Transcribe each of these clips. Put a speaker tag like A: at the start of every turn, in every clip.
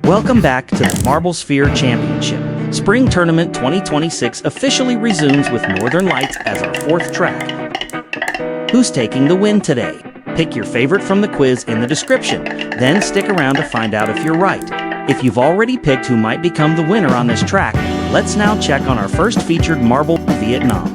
A: Welcome back to the Marble Sphere Championship. Spring Tournament 2026 officially resumes with Northern Lights as our fourth track. Who's taking the win today? Pick your favorite from the quiz in the description, then stick around to find out if you're right. If you've already picked who might become the winner on this track, let's now check on our first featured marble, Vietnam.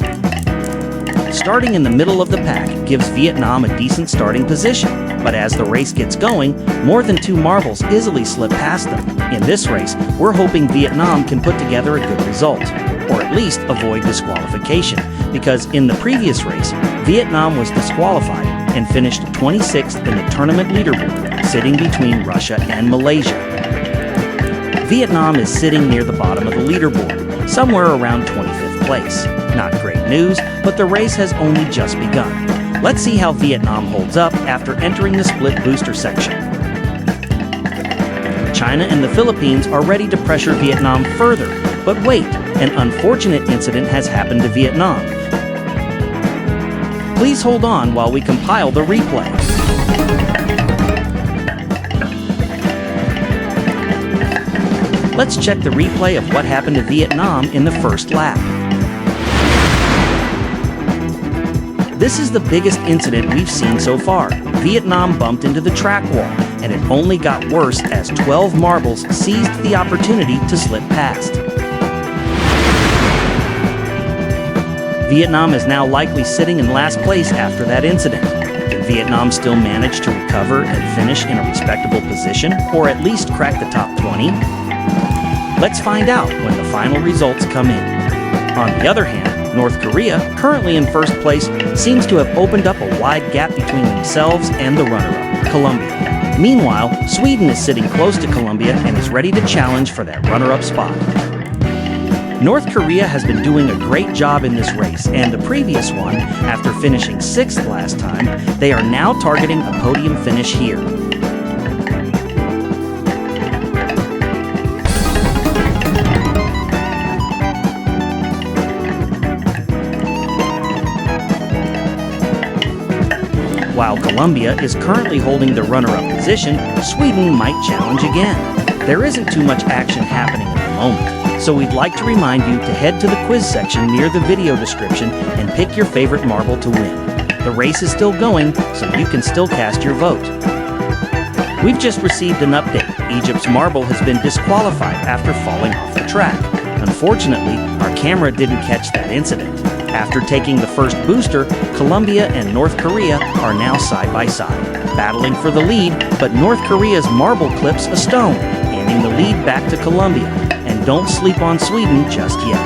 A: Starting in the middle of the pack gives Vietnam a decent starting position, but as the race gets going, more than two marbles easily slip past them. In this race, we're hoping Vietnam can put together a good result, or at least avoid disqualification, because in the previous race, Vietnam was disqualified and finished 26th in the tournament leaderboard, sitting between Russia and Malaysia. Vietnam is sitting near the bottom of the leaderboard, somewhere around 25th place. Not great news, but the race has only just begun. Let's see how Vietnam holds up after entering the split booster section. China and the Philippines are ready to pressure Vietnam further, but wait, an unfortunate incident has happened to Vietnam. Please hold on while we compile the replay. Let's check the replay of what happened to Vietnam in the first lap. This is the biggest incident we've seen so far. Vietnam bumped into the track wall, and it only got worse as 12 marbles seized the opportunity to slip past. Vietnam is now likely sitting in last place after that incident. Can Vietnam still manage to recover and finish in a respectable position, or at least crack the top 20? Let's find out when the final results come in. On the other hand, North Korea, currently in first place, seems to have opened up a wide gap between themselves and the runner-up, Colombia. Meanwhile, Sweden is sitting close to Colombia and is ready to challenge for that runner-up spot. North Korea has been doing a great job in this race, and the previous one, after finishing 6th last time, they are now targeting a podium finish here. While Colombia is currently holding the runner-up position, Sweden might challenge again. There isn't too much action happening at the moment, so we'd like to remind you to head to the quiz section near the video description and pick your favorite marble to win. The race is still going, so you can still cast your vote. We've just received an update. Egypt's marble has been disqualified after falling off the track. Unfortunately, our camera didn't catch that incident. After taking the first booster, Colombia and North Korea are now side by side, battling for the lead, but North Korea's marble clips a stone, handing the lead back to Colombia. And don't sleep on Sweden just yet.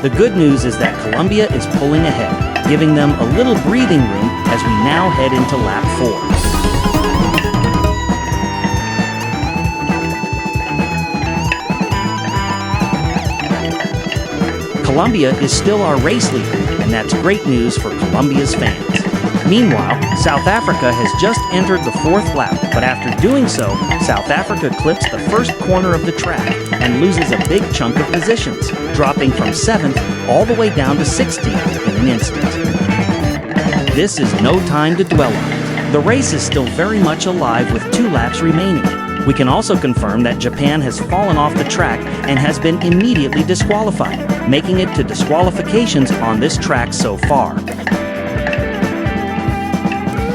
A: The good news is that Colombia is pulling ahead, giving them a little breathing room as we now head into lap 4. Colombia is still our race leader, and that's great news for Colombia's fans. Meanwhile, South Africa has just entered the 4th lap, but after doing so, South Africa clips the first corner of the track and loses a big chunk of positions, dropping from 7th all the way down to 16th in an instant. This is no time to dwell on it. The race is still very much alive with 2 laps remaining. We can also confirm that Japan has fallen off the track and has been immediately disqualified, making it to disqualifications on this track so far.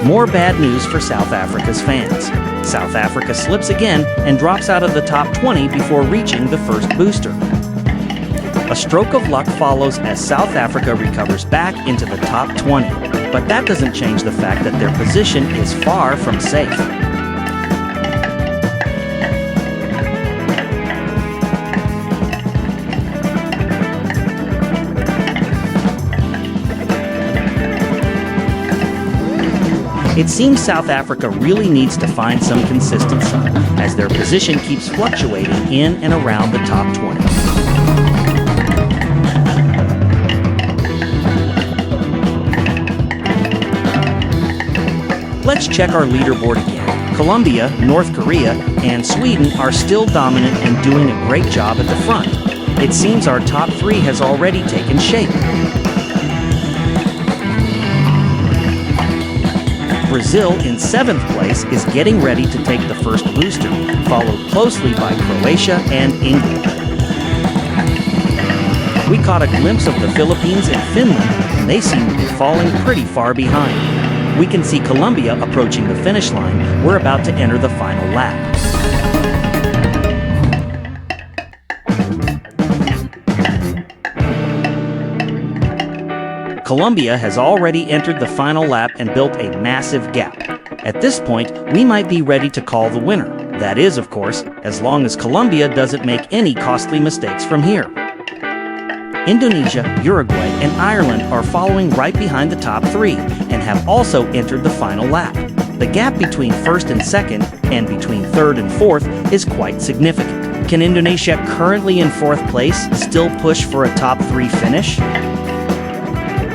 A: More bad news for South Africa's fans. South Africa slips again and drops out of the top 20 before reaching the first booster. A stroke of luck follows as South Africa recovers back into the top 20, but that doesn't change the fact that their position is far from safe. It seems South Africa really needs to find some consistency, as their position keeps fluctuating in and around the top 20. Let's check our leaderboard again. Colombia, North Korea, and Sweden are still dominant and doing a great job at the front. It seems our top 3 has already taken shape. Brazil in 7th place is getting ready to take the first booster, followed closely by Croatia and England. We caught a glimpse of the Philippines and Finland, and they seem to be falling pretty far behind. We can see Colombia approaching the finish line. We're about to enter the final lap. Colombia has already entered the final lap and built a massive gap. At this point, we might be ready to call the winner. That is, of course, as long as Colombia doesn't make any costly mistakes from here. Indonesia, Uruguay, and Ireland are following right behind the top 3 and have also entered the final lap. The gap between 1st and 2nd and between 3rd and 4th is quite significant. Can Indonesia, currently in 4th place, still push for a top 3 finish?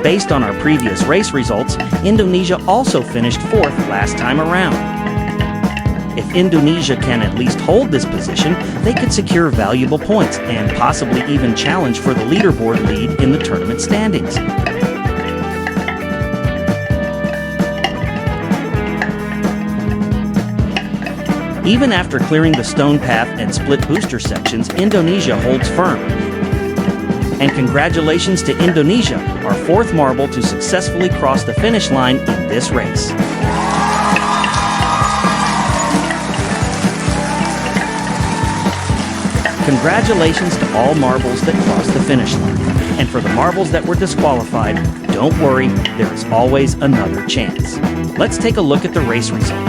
A: Based on our previous race results, Indonesia also finished 4th last time around. If Indonesia can at least hold this position, they could secure valuable points and possibly even challenge for the leaderboard lead in the tournament standings. Even after clearing the stone path and split booster sections, Indonesia holds firm. And congratulations to Indonesia, our 4th marble to successfully cross the finish line in this race. Congratulations to all marbles that crossed the finish line. And for the marbles that were disqualified, don't worry, there is always another chance. Let's take a look at the race result.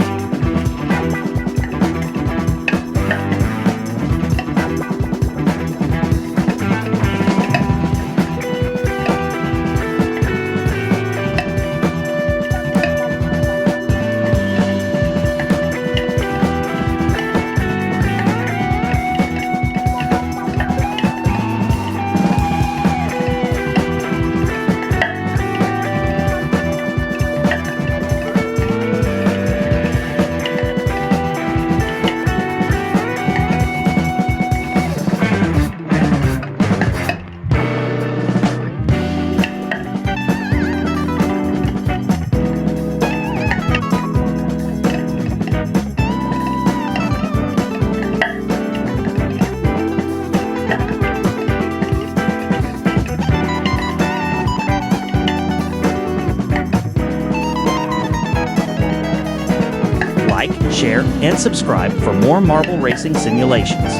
A: Like, share, and subscribe for more marble racing simulations.